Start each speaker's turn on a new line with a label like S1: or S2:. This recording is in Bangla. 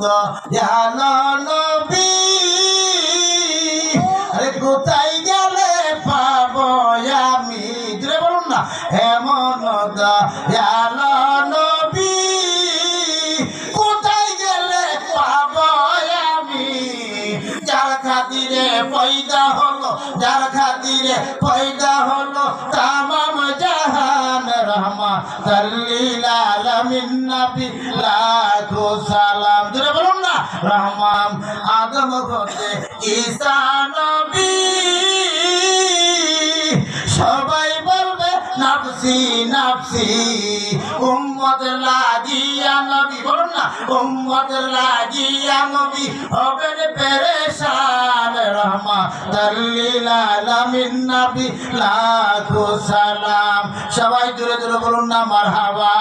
S1: দয়ালো নবী আরে কোথায় গেলে পাবো আমি জোরে বলুন না এমন দয়ালো নবী কোথায় গেলে পাবো আমি যার খাতিরে পয়দা হলো যার খাতিরে পয়দা হলো তামাম জাহান রহমাতাল লিল আলামিন নবী লাখো সালাম জোরে বলুন না রহমান আদম হতে ঈসা নবী সবাই বলবে নাফসি নাফসি উম্মত লাগিয়া নবী বলুন না উম্মত লাগিয়া নবী হবেন পেরেশান রহমাতাল লিল আলামিন নবী লাখো সালাম সবাই জোরে জোরে বলুন না মারহাবা।